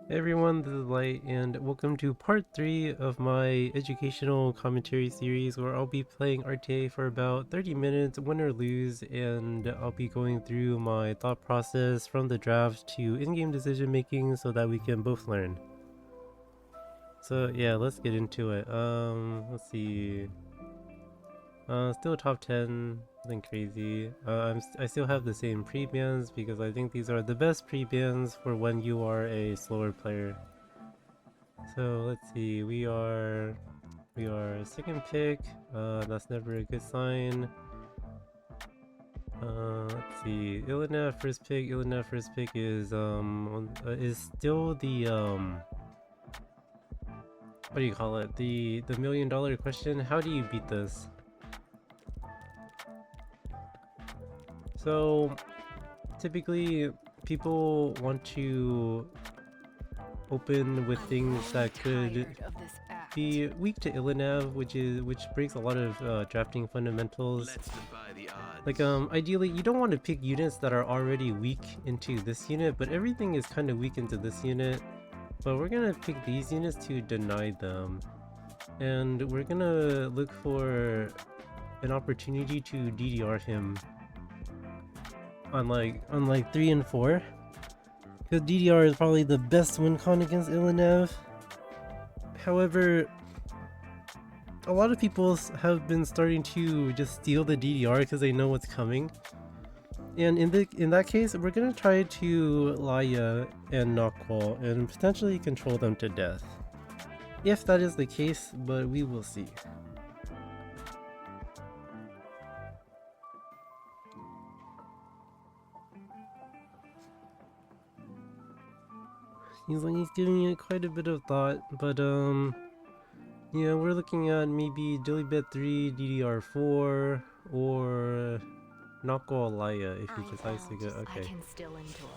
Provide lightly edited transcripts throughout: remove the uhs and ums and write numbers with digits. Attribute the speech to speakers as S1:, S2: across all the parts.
S1: Hey everyone, this is Light, and welcome to part 3 of my educational commentary series where I'll be playing RTA for about 30 minutes, win or lose, and I'll be going through my thought process from the draft to in-game decision making so that we can both learn. So yeah, let's get into it. Let's see. Still top 10, nothing crazy. I still have the same pre-bans because I think these are the best pre-bans for when you are a slower player. So let's see, we are second pick. That's never a good sign. Let's see, Illina first pick. Illina first pick is still the what do you call it? The $1,000,000 question. How do you beat this? So typically people want to open with things that could be weak to Illinav, which breaks a lot of drafting fundamentals. Like ideally you don't want to pick units that are already weak into this unit, but everything is kind of weak into this unit. But we're gonna pick these units to deny them, and we're gonna look for an opportunity to DDR him on like 3 and 4. Because DDR is probably the best win con against Illinav. However, a lot of people have been starting to just steal the DDR because they know what's coming. And in that case, we're gonna try to Laya and Knockwall and potentially control them to death. If that is the case, but we will see. Seems like he's giving it quite a bit of thought, but yeah, we're looking at maybe Dilibet 3, DDR4, or Knockwall Laya if he decides to go. Okay.
S2: I can still endure.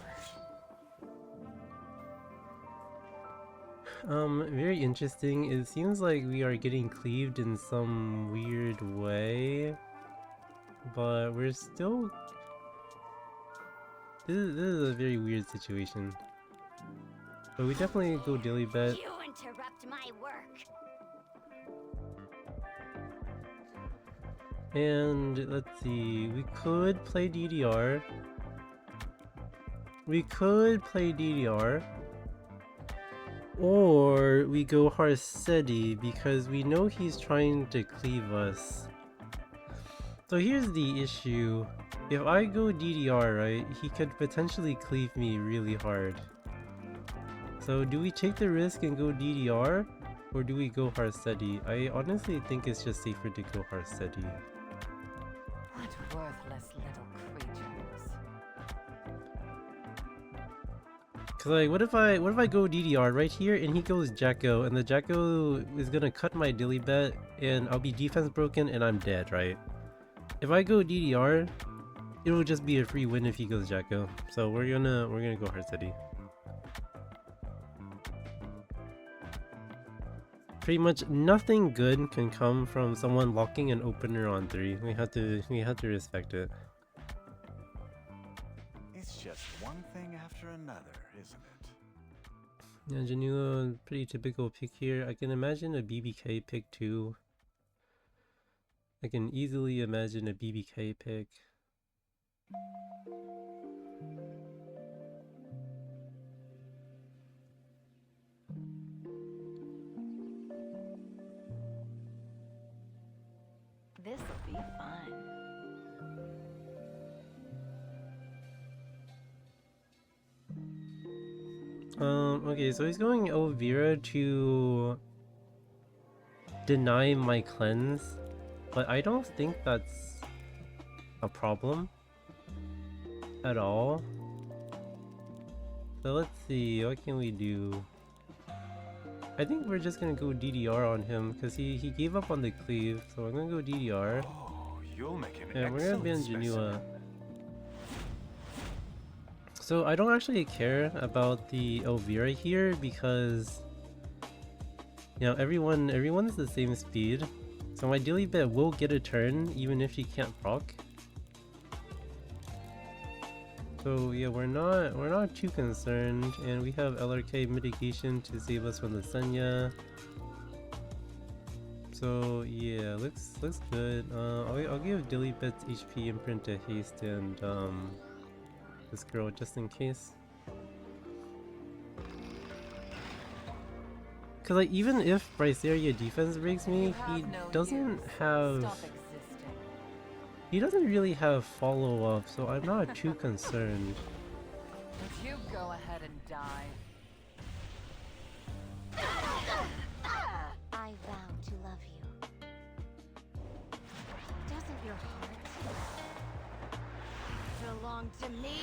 S1: Very interesting. It seems like we are getting cleaved in some weird way, but we're still... This is a very weird situation. But we definitely go Dilibet.
S2: You interrupt my work.
S1: And let's see, we could play DDR. Or we go Harsedi because we know he's trying to cleave us. So here's the issue. If I go DDR, right, he could potentially cleave me really hard. So do we take the risk and go DDR? Or do we go Harsedi? I honestly think it's just safer to go Harsedi.
S2: What worthless little creatures.
S1: Cause like, what if I go DDR right here and he goes Jacko and the Jacko is gonna cut my Dilibet and I'll be defense broken and I'm dead, right? If I go DDR, it'll just be a free win if he goes Jacko. So we're gonna go Harsedi. Pretty much nothing good can come from someone locking an opener on 3. We have to respect it.
S3: It's just one thing after another, isn't it?
S1: Yeah, Janua, pretty typical pick here. I can imagine a BBK pick too. I can easily imagine a BBK pick.
S2: This'll be fun.
S1: Okay, so he's going Elvira to deny my cleanse, but I don't think that's a problem at all. So let's see, what can we do? I think we're just gonna go DDR on him because he gave up on the cleave, so we're gonna go DDR.
S3: Oh, you'll make an
S1: And we're gonna ban
S3: excellent
S1: Janua.
S3: specimen.
S1: So I don't actually care about the Elvira here because, you know, everyone's the same speed. So my Dilibet will get a turn even if she can't proc. So yeah, we're not too concerned, and we have LRK mitigation to save us from the Senya. So yeah, looks good. I'll give Dilibet's HP imprint to haste and this girl just in case. Cause like even if Bryceria defense breaks me, he doesn't really have follow up, so I'm not too concerned.
S4: Would you go ahead and die?
S2: I vow to love you. Doesn't your heart belong to me?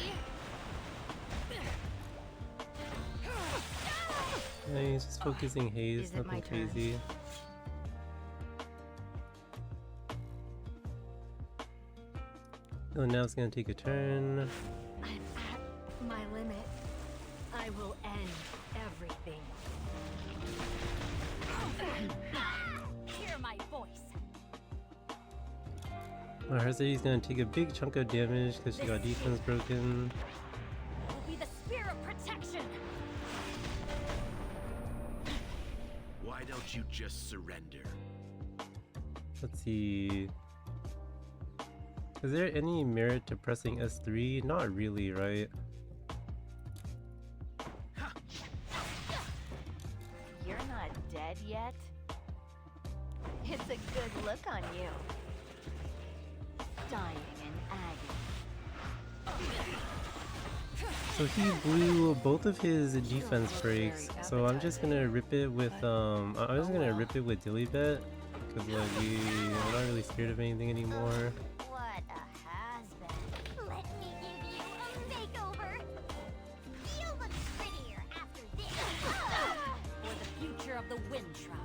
S1: Yeah, he's just focusing haze,
S2: Is it my
S1: nothing
S2: turn?
S1: crazy. Oh, now it's gonna take a turn.
S2: I'm at my limit. I will end everything. Hear my voice.
S1: Herzety's gonna take a big chunk of damage because she got defense broken.
S2: Will be the spear of protection.
S5: Why don't you just surrender?
S1: Let's see. Is there any merit to pressing S3? Not really, right?
S2: You're not dead yet. It's a good look on you. Dying in agony.
S1: So he blew both of his defense breaks. So I'm just gonna rip it with I'm just gonna rip it with Dilibet because like we're not really scared of anything anymore.
S2: What a has-been. Let me give you a makeover. You'll look prettier after this. For the future of the Wind Tribe.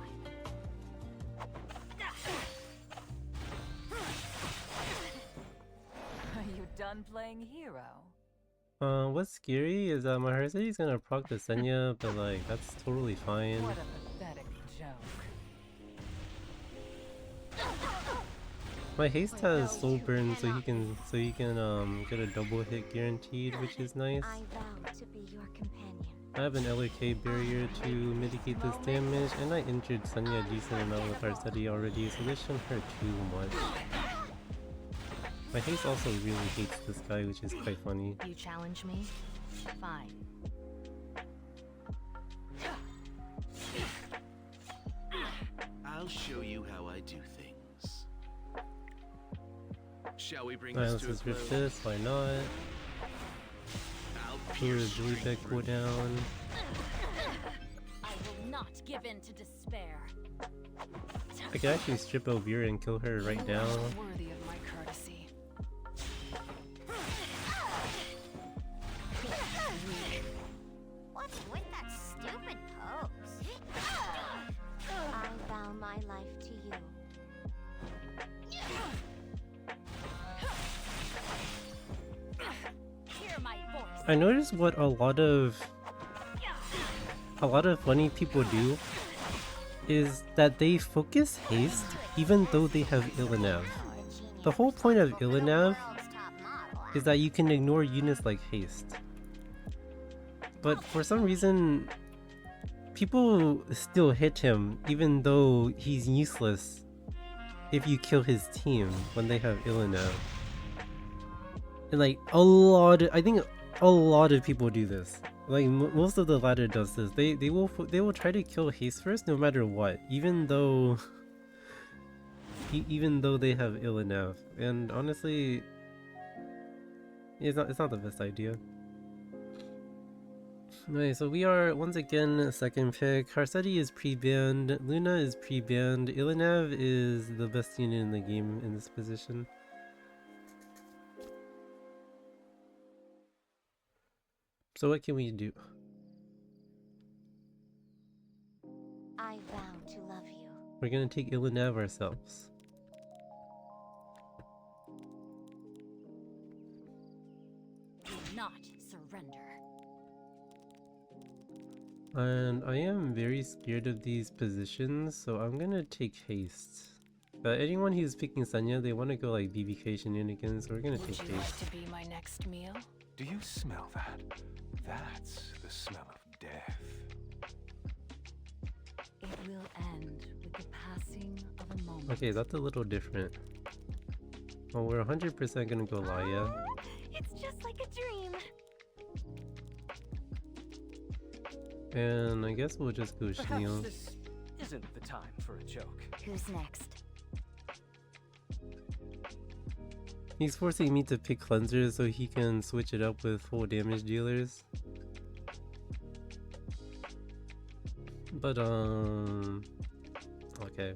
S4: Are you done playing hero?
S1: What's scary is that my Herzety's gonna proc the Senya, but like that's totally fine.
S4: What a pathetic joke.
S1: My haste has soul burn, so he can get a double hit guaranteed, which is nice.
S2: I vow to be your companion.
S1: I have an LRK barrier to mitigate this damage, and I injured Senya a decent amount with Herzety already, so this shouldn't hurt too much. My haste also really hates this guy, which is quite funny.
S2: You challenge me? Fine.
S5: I'll show you how I do things. Shall we bring
S1: Alright,
S5: this
S1: let's
S5: to a
S1: just rip
S5: close?
S1: this, why not?
S5: I'll
S1: Put
S5: pierce
S1: his
S5: straight
S1: Dilibet
S5: through.
S1: cooldown.
S2: I will not give in to despair.
S1: I can actually strip Elvira and kill her right now.
S4: Worthy of my courtesy.
S2: What's with that stupid pose? I vow my life to you. Hear my voice.
S1: I noticed what a lot of funny people do is that they focus haste even though they have Illinev. The whole point of Illinev is that you can ignore units like haste. But for some reason, people still hit him even though he's useless if you kill his team when they have Illinev. And like I think a lot of people do this. Like most of the ladder does this. They will try to kill haste first no matter what, even though they have Illinev. And honestly, it's not the best idea. Okay, so we are once again second pick. Herzety is pre-banned, Luna is pre-banned, Illinev is the best unit in the game in this position. So what can we do?
S2: I vow to love you.
S1: We're gonna take Illinev ourselves.
S2: Do not surrender.
S1: And I am very scared of these positions, so I'm gonna take haste. But anyone who's picking Senya, they want to go like BBK shenanigans, so we're gonna
S4: Would
S1: take
S4: you like
S1: haste.
S4: to be my next meal?
S6: Do you smell that? That's the smell of death.
S4: It will end with the passing of a moment.
S1: Okay, that's a little different. Well, we're 100% gonna go Laia.
S2: It's just like a dream.
S1: And I guess we'll just go
S7: Perhaps
S1: Shinio.
S7: this isn't the time for a joke.
S2: Who's next?
S1: He's forcing me to pick cleansers so he can switch it up with full damage dealers. But okay.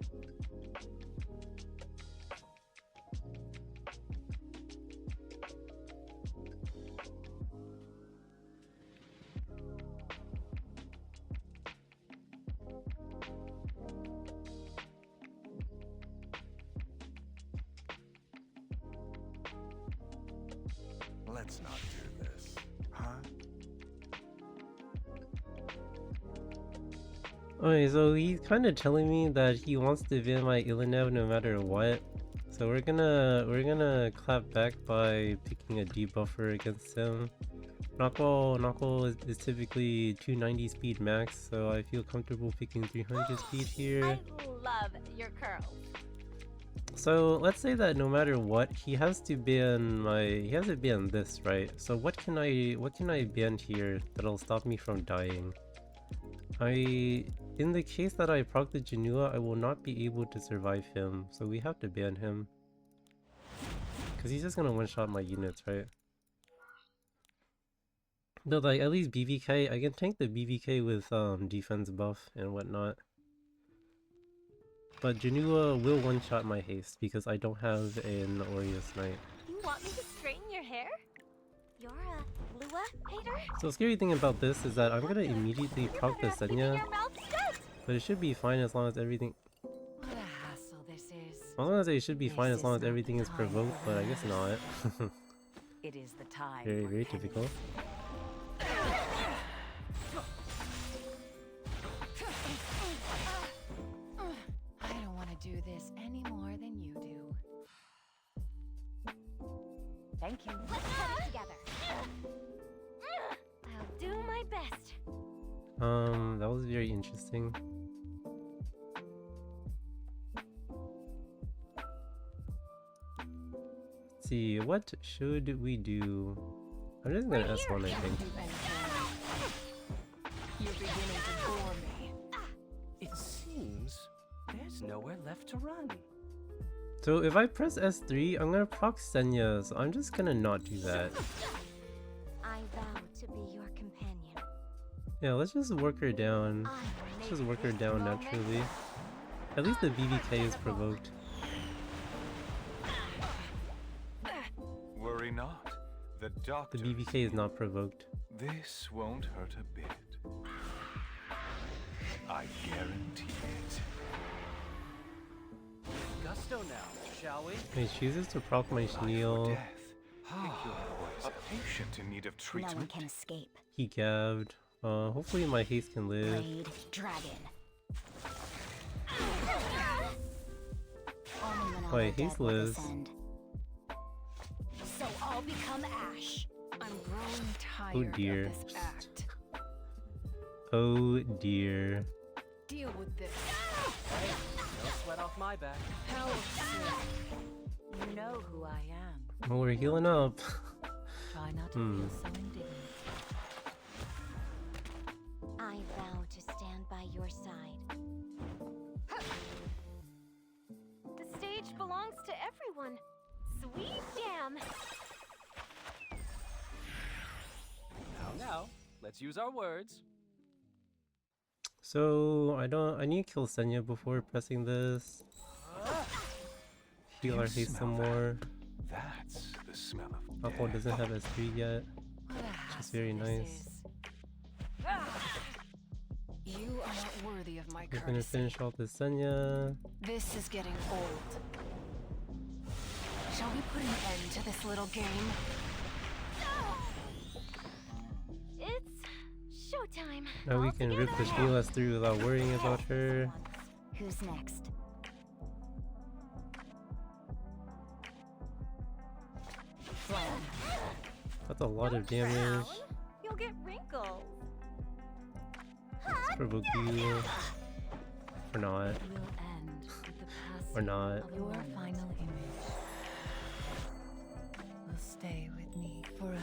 S3: Let's not do this, huh?
S1: Okay, so he's kind of telling me that he wants to ban my Ilinev no matter what. So we're gonna clap back by picking a debuffer against him. Knuckle is typically 290 speed max, so I feel comfortable picking 300 speed here.
S2: I love your curls.
S1: So let's say that no matter what, he has to ban this, right? So what can I ban here that'll stop me from dying? In the case that I proc the Janua, I will not be able to survive him, so we have to ban him. Cause he's just gonna one-shot my units, right? But like at least BVK, I can tank the BVK with defense buff and whatnot. But Janua will one-shot my haste because I don't have an Aureus Knight.
S2: You want me to straighten your hair? You're a Lua hater?
S1: So the scary thing about this is that I'm gonna immediately
S2: You
S1: proc the
S2: better keep
S1: Senya,
S2: your mouth shut.
S1: but it should be fine as long as everything.
S4: What a hassle this is.
S1: I was gonna say it should be fine
S4: This
S1: as long
S4: is
S1: as
S4: not
S1: everything
S4: the
S1: is
S4: time
S1: provoked,
S4: for
S1: but I guess not.
S4: It is the time.
S1: Very,
S4: for
S1: very
S4: penance.
S1: typical.
S4: I don't want to do this any more than you do. Thank you.
S2: Let's put it together. I'll do my best.
S1: That was very interesting. Let's see, what should we do? I'm just gonna S1, I think.
S4: You're beginning to bore me.
S7: It seems there's nowhere left to run.
S1: So if I press S3, I'm gonna proc Senya, so I'm just gonna not do that.
S2: I vow to be your companion.
S1: Yeah, let's just work her down. Let's just work her down naturally. At least the BBK is provoked.
S6: Worry not. The doctor.
S1: The BBK is not provoked.
S6: This won't hurt a bit. I guarantee it.
S7: Gusto now, shall we?
S1: He chooses to proc my
S6: Life or
S1: Sneal.
S6: death. Think you're a patient in need of
S2: No one
S6: treatment.
S2: can escape.
S1: He gabbed. Hopefully my haste can live.
S2: Blade dragon. Only when all
S1: Wait,
S2: the
S1: he's
S2: dead will
S1: Liz.
S2: descend. So I'll become ash.
S4: I'm growing tired
S1: dear.
S4: of this act.
S1: Oh dear.
S4: Deal with this.
S7: Hey, no sweat off my back.
S4: How absurd. You know who I am.
S1: Well, we're healing up.
S4: Try not to
S1: Hmm.
S4: feel so indignant.
S2: I vow to stand by your side. The stage belongs to everyone. Sweet jam.
S7: Now, let's use our words.
S1: So I need to kill Senya before pressing this. Heal
S6: Do
S1: our
S6: you
S1: haste some
S6: smell
S1: more.
S6: That's the smell of
S1: Alcohol
S6: death.
S1: doesn't have S3 yet.
S4: What a hassle
S1: very
S4: this
S1: nice.
S4: is. You are not worthy of my
S1: We're gonna
S4: courtesy.
S1: finish off the Senya.
S4: This is getting old. Shall we put an end to this little game?
S2: It's showtime.
S1: Now we
S2: All
S1: can rip the
S2: together.
S1: Sneal S3 without worrying about her.
S2: Who's next?
S4: Plan.
S1: That's a lot of
S2: Don't frown.
S1: damage.
S2: You'll get wrinkles.
S1: Let's provoke you. Or not.
S4: It will end with the passing
S1: Or not.
S4: of your final image. Will stay with me forever.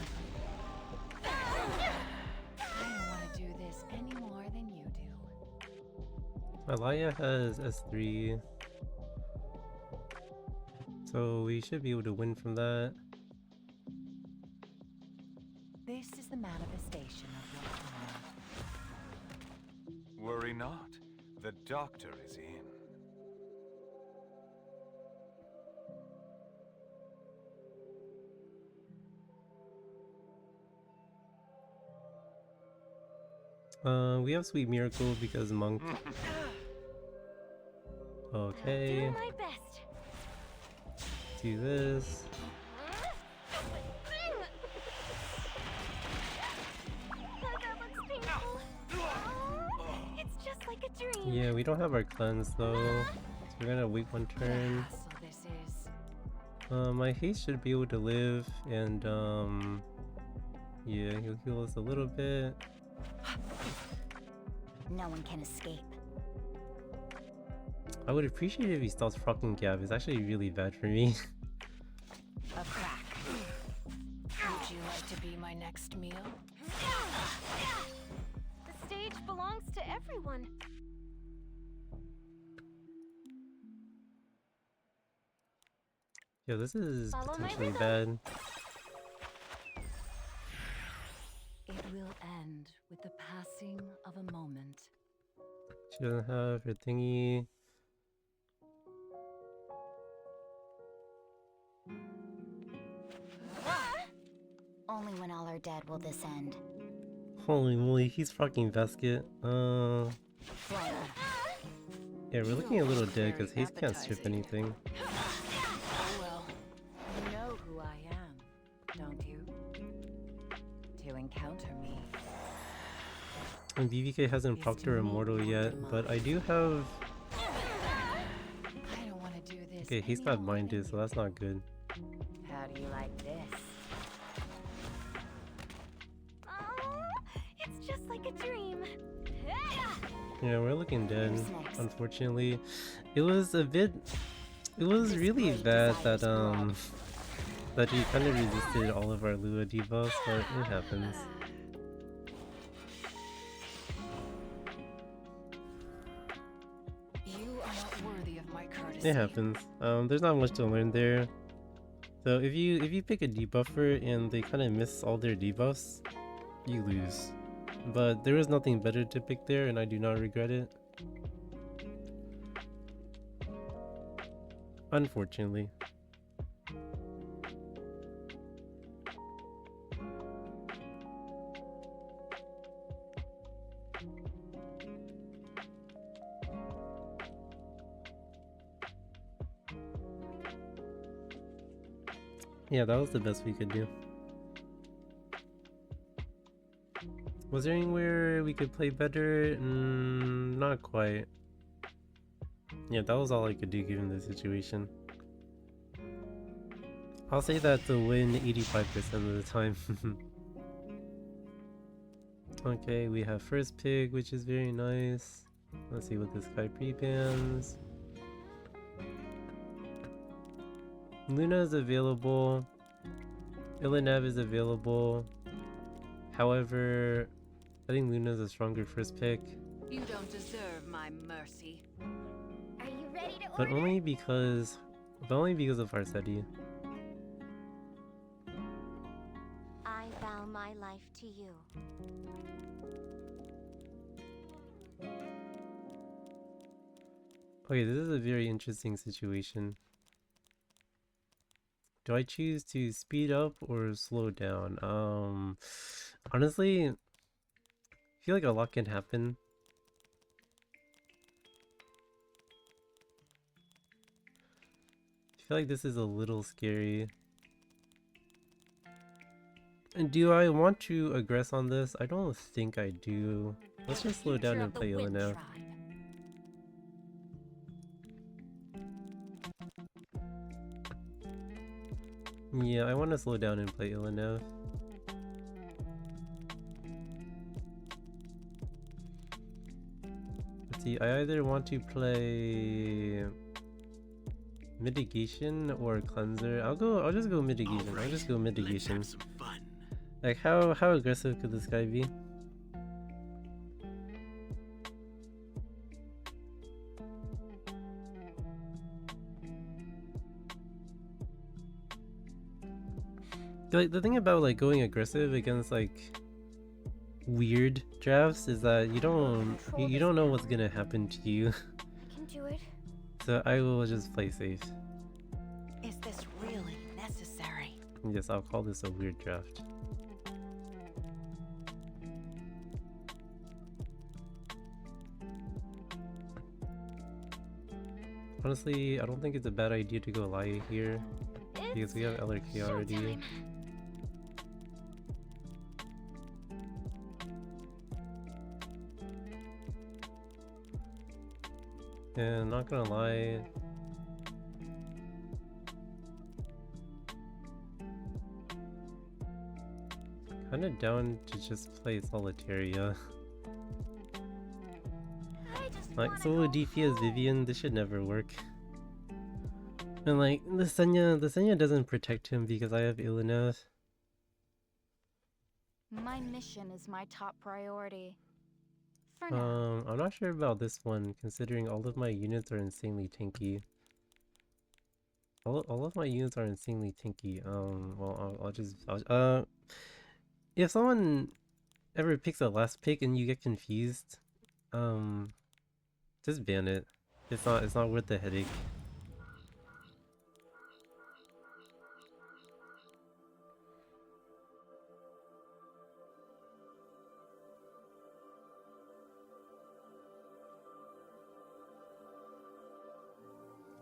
S2: I don't want to do this any more than you do.
S1: Alaya has S3. So we should be able to win from that.
S4: This is the manifestation of your power.
S6: Worry not. The doctor is in.
S1: We have Sweet Miracle because Monk. Okay,
S2: Doing my best.
S1: do this.
S2: That looks painful. It's just like a dream.
S1: Yeah, we don't have our cleanse though. So we're gonna wait one turn.
S4: So this is.
S1: My haste should be able to live, and yeah, he'll heal us a little bit.
S2: No one can escape.
S1: I would appreciate it if he stops fucking Gab. It's actually really bad for me.
S2: A crack.
S4: Would you like to be my next meal?
S2: The stage belongs to everyone.
S1: Yeah, this is
S2: Follow my
S1: potentially
S2: rhythm.
S1: bad.
S4: It will end with the passing of a moment.
S1: She doesn't have her thingy.
S2: Only when all are dead will this end.
S1: Holy moly, he's fucking Basket.
S2: Flame.
S1: Yeah, we're looking a little dead because Haste can't strip
S4: appetizing.
S1: anything.
S4: Oh well. You know who I am, don't you? To encounter me.
S1: And BBK hasn't procced her Immortal yet, but I do have...
S4: I don't want to do this.
S1: Okay, he's got Minded, so that's not good.
S4: How do you like this?
S2: Oh, it's just like a dream.
S1: Yeah, we're looking dead,
S2: Who's next?
S1: unfortunately. It was a bit... It was really bad that, that he kind of resisted all of our Lua debuffs, but it happens.
S4: You are not worthy of my courtesy.
S1: It happens. There's not much to learn there. So if you pick a debuffer and they kind of miss all their debuffs, you lose. But there was nothing better to pick there, and I do not regret it. Unfortunately. Yeah, that was the best we could do. Was there anywhere we could play better? Not quite. Yeah, that was all I could do given the situation. I'll say that to win 85% of the time. Okay, we have first pick, which is very nice. Let's see what this guy pre-bans. Luna is available. Illinev is available. However, I think Luna's a stronger first pick,
S4: You don't deserve my mercy.
S2: Are you ready to
S1: but
S2: order?
S1: only because of Farsetti.
S2: I vow my life to you.
S1: Okay, this is a very interesting situation. Do I choose to speed up or slow down? Honestly, I feel like a lot can happen. I feel like this is a little scary. And do I want to aggress on this? I don't think I do. Let's just slow down
S4: Future
S1: and
S4: of the
S1: play
S4: Wind
S1: Illinev.
S4: Tribe.
S1: Yeah, I want to slow down and play Illinev. see. I either want to play mitigation or cleanser. I'll just go mitigation. I'll just go mitigation.
S5: Let's have some fun.
S1: Like how aggressive could this guy be? Like the thing about like going aggressive against like weird drafts is that you don't know what's gonna happen to you.
S2: I can do it.
S1: So I will just play safe.
S4: Is this really necessary?
S1: Yes, I'll call this a weird draft. Honestly, I don't think it's a bad idea to go Laia here because we have LRK already.
S2: Showtime.
S1: And not gonna lie, kinda down to just play Solitaria.
S2: I just
S1: Like
S2: wanna
S1: solo
S2: go
S1: DP as
S2: home.
S1: Vivian, this should never work. And like the Senya doesn't protect him because I have Ilinath.
S2: My mission is my top priority. For now.
S1: I'm not sure about this one, considering all of my units are insanely tanky. All of my units are insanely tanky. Well, if someone ever picks a last pick and you get confused, just ban it. It's not worth the headache.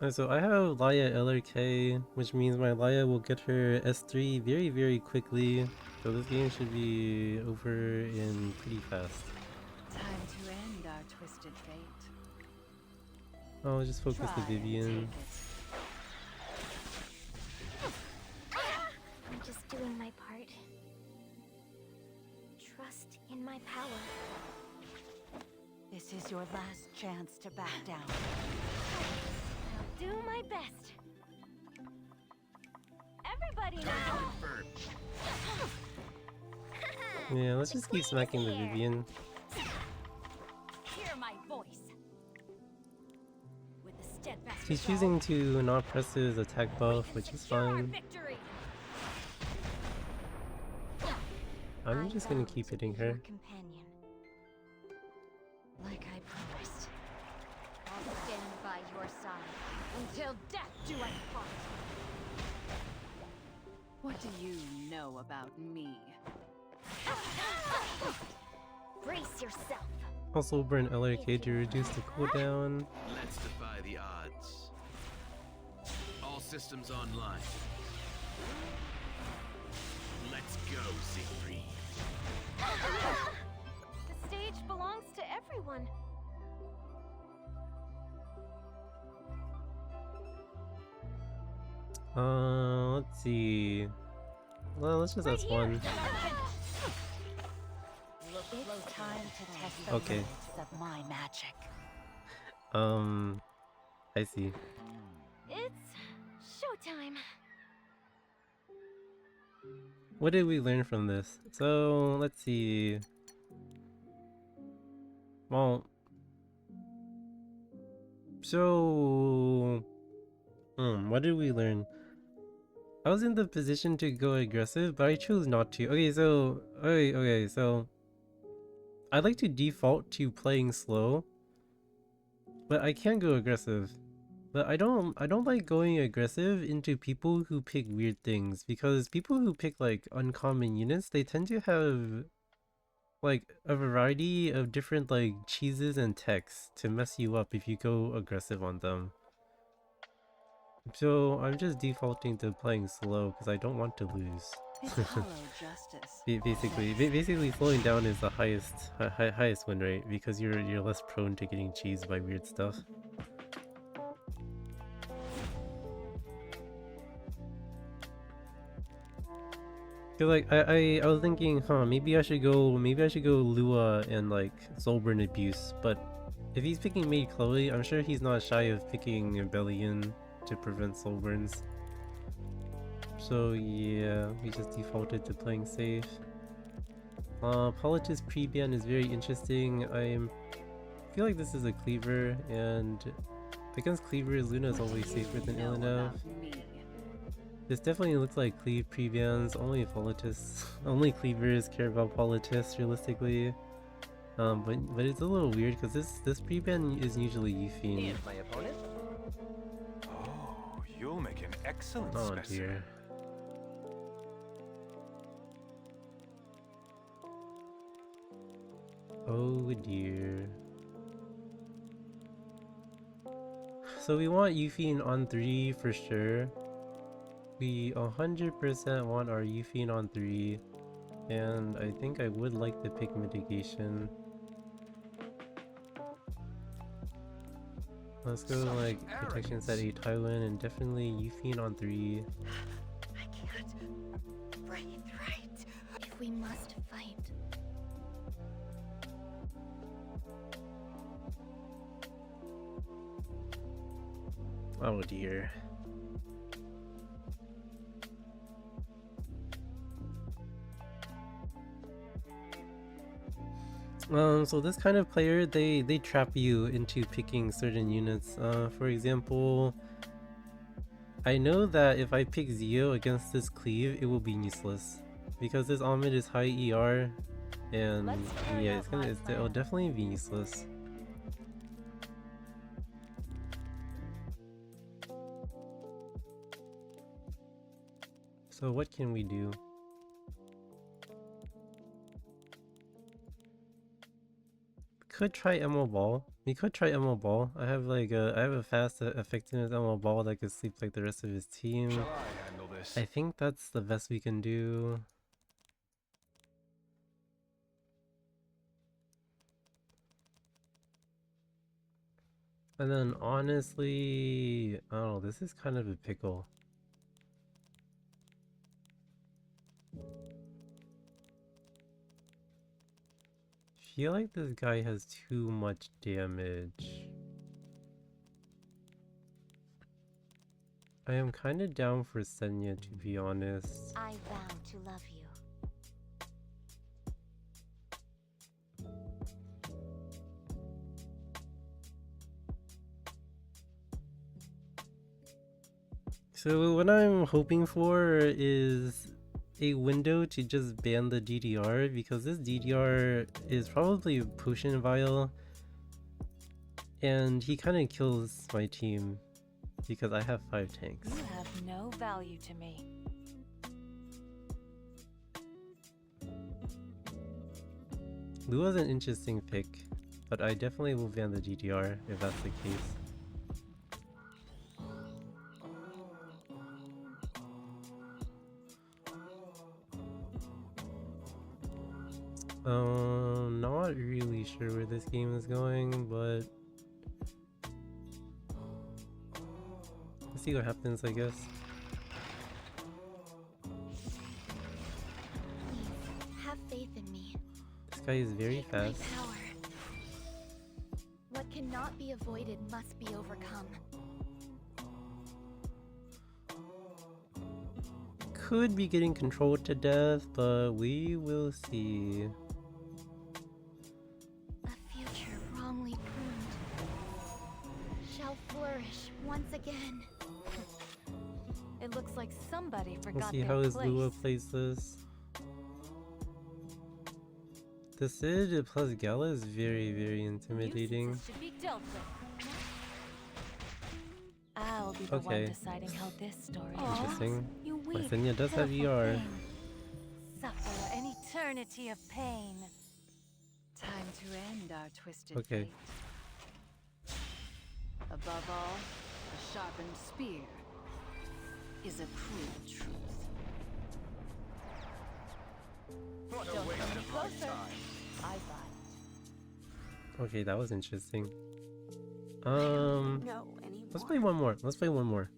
S1: So I have Laia LRK, which means my Laia will get her S3 very quickly. So this game should be over in pretty fast.
S4: Time to end our twisted fate.
S1: I'll just focus the
S4: Try and
S1: Vivian.
S4: take it.
S2: I'm just doing my part. Trust in my power.
S4: This is your last chance to back down.
S2: I'll do my best. Everybody now!
S1: Yeah, let's just keep smacking the Vivian.
S2: Hear my voice. With the steadfast
S1: She's
S2: resolve,
S1: choosing to not press his attack buff, which is
S2: ensure our
S1: fine.
S2: victory.
S1: I'm just gonna keep hitting her.
S2: Your companion. Like I promised. I'll stand by your side until death do us part.
S4: What do you know about me?
S2: Brace yourself.
S1: Also burn LRK to reduce the cooldown.
S5: Let's defy the odds. All systems online. Let's go, Siegfried.
S2: The stage belongs to everyone.
S1: Let's see. Well, let's just ask one.
S4: It's time to test the
S1: Okay.
S4: limits of my magic.
S1: I see.
S2: It's showtime.
S1: What did we learn from this? So, let's see. Well, so, what did we learn? I was in the position to go aggressive, but I chose not to. Okay, so I like to default to playing slow, but I can go aggressive. But I don't like going aggressive into people who pick weird things, because people who pick like uncommon units, they tend to have like a variety of different like cheeses and techs to mess you up if you go aggressive on them. So I'm just defaulting to playing slow because I don't want to lose.
S4: It's hollow justice.
S1: Basically slowing down is the highest win rate because you're less prone to getting cheesed by weird stuff. Cause like I was thinking, maybe I should go Lua and like Soulburn Abuse, but If he's picking Maid Chloe, I'm sure he's not shy of picking Bellion to prevent soul burns. So yeah, we just defaulted to playing safe. Politis pre-ban is very interesting. I feel like this is a cleaver, and against cleavers, Luna is always safer than Illinev. This definitely looks like cleave pre-bans. Only Politis, only cleavers care about Politis realistically. But it's a little weird because this pre-ban is usually Euphine.
S7: And my opponent?
S6: Oh, you'll make an excellent
S1: Oh
S6: specimen.
S1: dear. Oh dear. So we want Euphine on 3 for sure. We 100% want our Euphine on 3. And I think I would like to pick mitigation. Let's go like protection set 8 Tywin and definitely Euphine on 3.
S2: I can't breathe right. If we must fight.
S1: Oh dear. So this kind of player, they trap you into picking certain units. For example, I know that if I pick Zio against this cleave, it will be useless because this Omid is high ER, and yeah, it'll definitely be useless. So what can we do? Could try Emerald Ball. We could try Emerald Ball. I have like I have a fast effectiveness Emerald Ball that could sleep like the rest of his team.
S6: Shall I handle this?
S1: I think that's the best we can do. And then honestly, I don't know, this is kind of a pickle. Feel like this guy has too much damage. I am kind of down for Senya, to be honest.
S2: I vow to love you.
S1: So what I'm hoping for is a window to just ban the DDR, because this DDR is probably a potion vial and he kind of kills my team because I have 5 tanks.
S4: You have no value to me.
S1: Lua's an interesting pick, but I definitely will ban the DDR if that's the case. Not really sure where this game is going, but let's see what happens, I guess.
S2: Please, have faith in me.
S1: This guy is very
S2: Take my
S1: fast.
S2: power. What cannot be avoided must be overcome.
S1: Could be getting controlled to death, but we will see.
S2: A future wrongly pruned shall flourish once again.
S4: It looks like somebody forgot
S1: We'll see
S4: their
S1: how his
S4: place.
S1: Lua plays this. The Sid plus Gala is very, very intimidating.
S4: Nuisances should be dealt with. I'll be the one
S1: Okay.
S4: deciding how this story
S1: Interesting.
S4: ends. You
S1: My
S4: weep,
S1: Senya does have
S4: pitiful
S1: ER.
S4: thing. Suffer an eternity of pain. Time to end our twisted
S1: Okay.
S4: fate. Above all, a sharpened spear is a cruel truth.
S6: What a
S4: Don't
S6: waste
S4: come any
S6: of my
S4: closer.
S6: time.
S4: I bite.
S1: Okay, that was interesting.
S2: No anymore.
S1: Let's play one more. Let's play one more.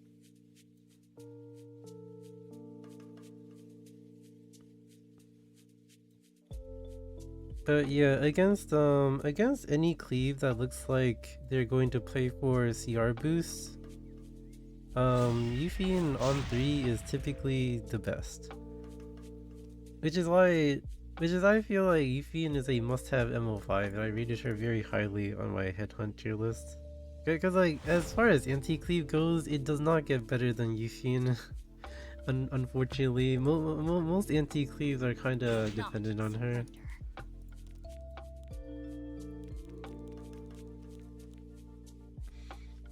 S1: But yeah, against any cleave that looks like they're going to play for CR boosts, Yuffie on 3 is typically the best. Which is why I feel like Yuffie is a must-have MO5, and I rated her very highly on my headhunt tier list. Because like, as far as anti-cleave goes, it does not get better than Yuffie. Unfortunately, most anti-cleaves are kinda dependent on her.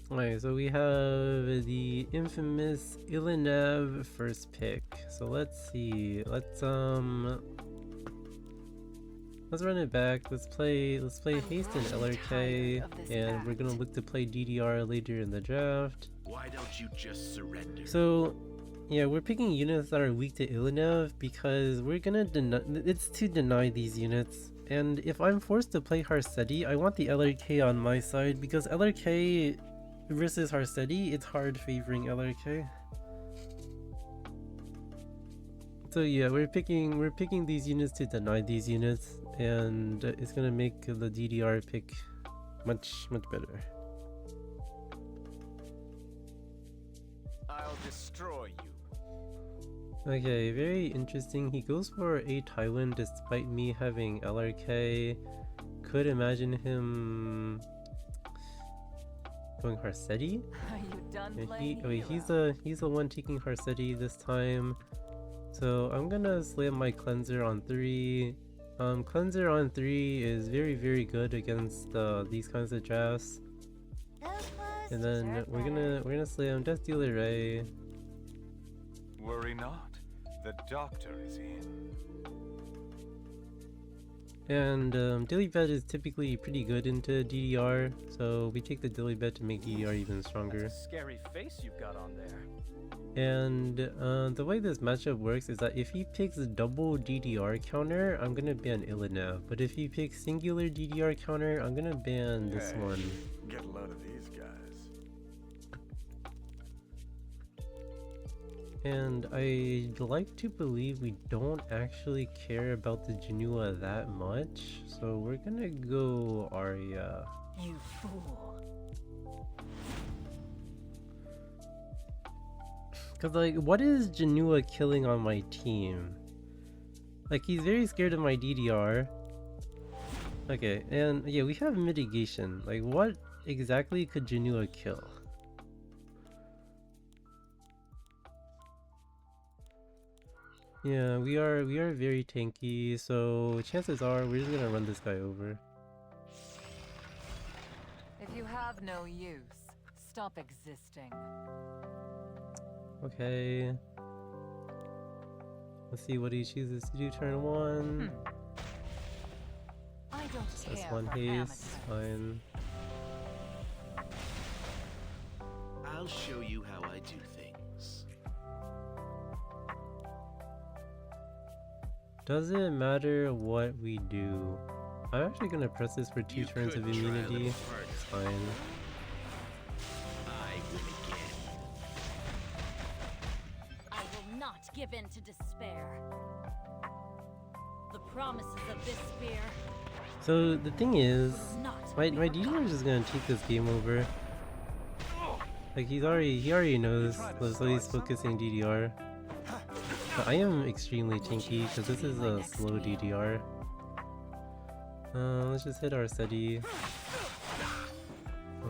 S1: Alright, so we have the infamous Illinev first pick. So let's see. Let's run it back. Let's play Haste and LRK, and we're gonna look to play DDR later in the draft.
S5: Why don't you just surrender?
S1: So yeah, we're picking units that are weak to Illinev because we're gonna it's to deny these units. And if I'm forced to play Harseti, I want the LRK on my side because LRK versus Harseti, it's hard favoring LRK. So yeah, we're picking these units to deny these units, and it's gonna make the DDR pick much better.
S7: I'll destroy you.
S1: Okay, very interesting. He goes for a Tywin despite me having LRK. Could imagine him going Harseti?
S4: Are you done
S1: Yeah,
S4: playing
S1: he's the one taking Harseti this time. So I'm gonna slam my cleanser on 3. Cleanser on 3 is very good against these kinds of drafts. And then we're gonna slam Death Dealer Ray.
S6: Worry not. The doctor is in.
S1: And Dilibet is typically pretty good into DDR, so we take the Dilibet to make DDR even stronger.
S7: That's a scary face you've got on there.
S1: And the way this matchup works is that if he picks a double DDR counter, I'm gonna ban Illinev. But if he picks singular DDR counter, I'm gonna ban this one.
S3: Get a load of these guys.
S1: And I'd like to believe we don't actually care about the Janua that much, so we're gonna go Arya.
S4: You fool.
S1: Cause like, what is Janua killing on my team? Like, he's very scared of my DDR. Okay, and yeah, we have mitigation. Like, what exactly could Janua kill? Yeah, we are very tanky, so chances are we're just gonna run this guy over.
S4: If you have no use, stop existing.
S1: Okay. Let's see what he chooses to do turn 1.
S4: I don't
S1: That's
S4: care
S1: one
S4: for
S1: haste,
S4: amateurs.
S1: fine.
S5: I'll show you how I do things.
S1: Doesn't matter what we do. I'm actually gonna press this for 2
S5: You
S1: turns of
S5: could try a
S1: immunity.
S5: little harder.
S1: It's fine.
S5: I win again.
S2: I will not give in to despair. The promises of this spear
S1: So the thing is,
S2: will not
S1: my
S2: be
S1: DDR is just gonna take this game over. Like he already knows, so he's focusing DDR. But I am extremely tanky because this is a slow DDR. Let's just hit our SETI.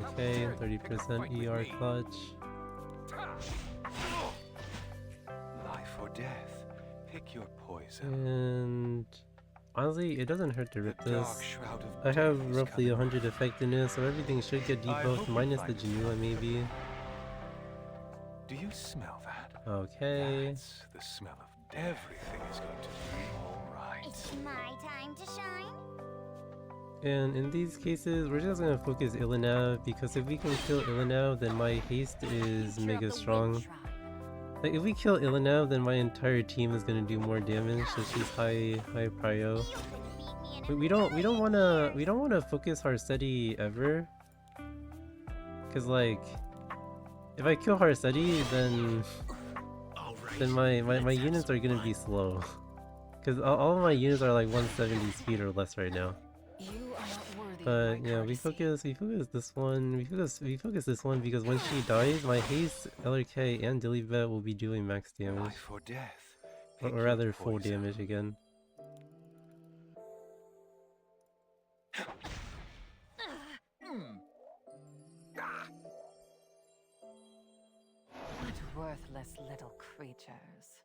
S1: Okay, 30% ER clutch.
S6: Life or death. Pick your poison.
S1: And honestly, it doesn't hurt to rip
S6: The dark
S1: this.
S6: shroud of
S1: I have
S6: death is
S1: roughly
S6: coming.
S1: 100 effectiveness, so everything should get
S6: I
S1: debuffed
S6: hope you
S1: minus the
S6: find
S1: Janua maybe.
S6: Do you smell that?
S1: Okay.
S6: That's the smell of death. Everything is going to be alright.
S2: It's my time to shine.
S1: And in these cases, we're just gonna focus Illinev because if we can kill Illinev, then my haste is
S2: Future of
S1: mega
S2: the
S1: strong.
S2: Wind Tribe.
S1: Like if we kill Illinev, then my entire team is gonna do more damage, so she's high prio.
S2: You can beat me in
S1: But
S2: a
S1: we don't wanna focus Harseti ever. Cause like, if I kill Harseti, then
S5: All right.
S1: my
S5: let's have
S1: units
S5: some
S1: are gonna
S5: fun.
S1: be slow. Because all of my units are like 170 speed or less right now.
S4: You are not worthy
S1: But
S4: of my
S1: yeah, we
S4: courtesy.
S1: focus this one. We focus this one because when she dies, my haste, LRK, and Dilibet will be doing max damage,
S6: Life or death.
S1: or
S6: Pick your
S1: rather full
S6: poison.
S1: damage again.
S4: What worthless little creatures.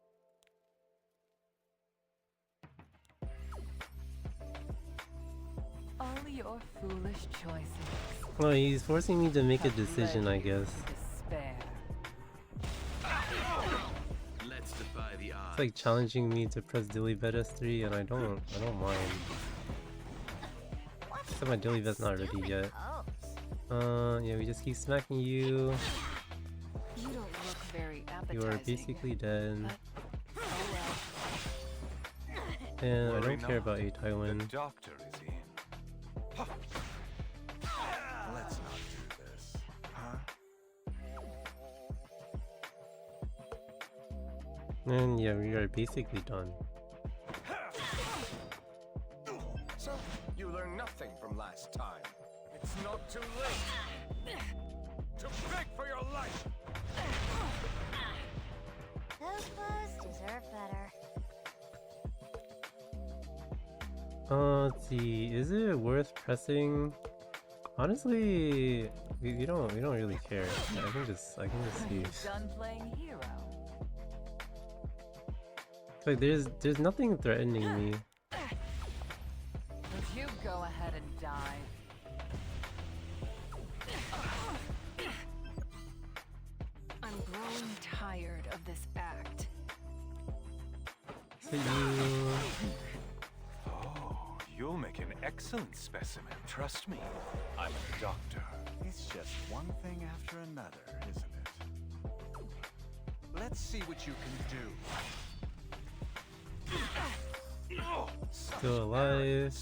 S4: All your foolish choices
S1: Well, he's forcing me to make a
S4: have
S1: decision,
S4: led
S1: I
S4: you
S1: guess.
S4: to despair.
S5: Let's defy the odds.
S1: It's like challenging me to press Dilibet S3, and I don't mind. Except my Dilibet's not ready yet. Yeah, we just keep smacking you.
S4: You don't look very
S1: You
S4: appetizing.
S1: are basically dead.
S4: But, oh well.
S1: And I
S6: Worry
S1: don't care
S6: not.
S1: about A
S6: The
S1: Tywin.
S6: doctor is in.
S3: Let's not do this. Huh?
S1: And yeah, we are basically done.
S7: So, you learned nothing from last time. It's not too late to beg for your life.
S2: Those clothes deserve better.
S1: Let's see. Is it worth pressing? Honestly, we don't really care. I can just see.
S4: Done playing hero.
S1: Like there's nothing threatening me.
S4: Would you go ahead and die? I'm growing tired of this act.
S1: So you.
S6: Oh, you'll make an excellent specimen. Trust me, I'm a doctor.
S3: It's just one thing after another, isn't it?
S7: Let's see what you can do.
S1: Still alive.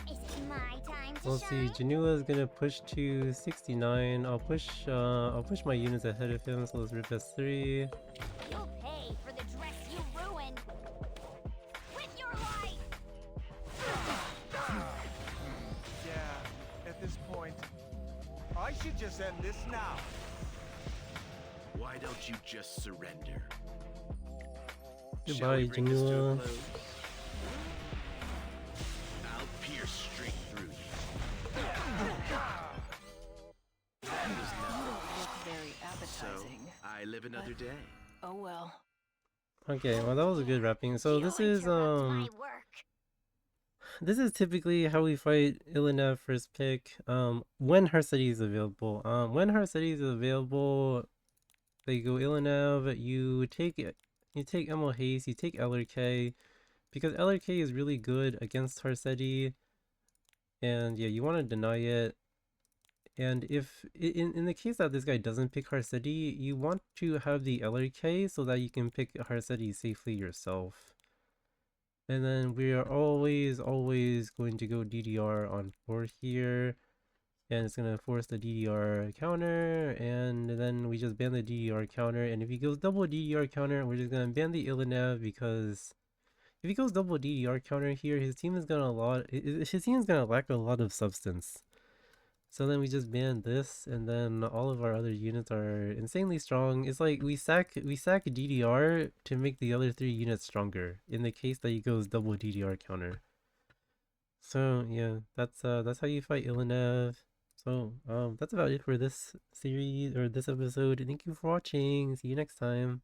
S2: Is it my time to
S1: We'll see.
S2: shine?
S1: Janua is gonna push to 69. I'll push my units ahead of him. So let's rip S3.
S2: You'll pay for the dress you ruined. With your life.
S3: Yeah, at this point, I should just end this now.
S5: Why don't you just surrender? Shall
S1: Goodbye,
S5: we bring this to a
S1: Janua.
S5: close? I'll pierce straight through you. That was
S4: You
S5: nothing.
S4: don't look very
S5: So,
S4: appetizing.
S5: I live another day.
S4: Oh well.
S1: Okay, well that was a good wrapping. So
S2: You
S1: this is
S2: interrupt my work.
S1: this is typically how we fight Illinev first pick. When her city is available. When her city is available, they go Illinev. You take Emil Hayes. You take LRK, because LRK is really good against Harsetti, and yeah, you want to deny it. And if in the case that this guy doesn't pick Harsetti, you want to have the LRK so that you can pick Harsetti safely yourself. And then we are always going to go DDR on 4 here, and it's gonna force the DDR counter, and then we just ban the DDR counter. And if he goes double DDR counter, we're just gonna ban the Illinev, because if he goes double DDR counter here, his team is gonna lack a lot of substance. So then we just ban this, and then all of our other units are insanely strong. It's like we sack DDR to make the other 3 units stronger in the case that he goes double DDR counter. So yeah, that's how you fight Illinev. So that's about it for this series or this episode. Thank you for watching. See you next time.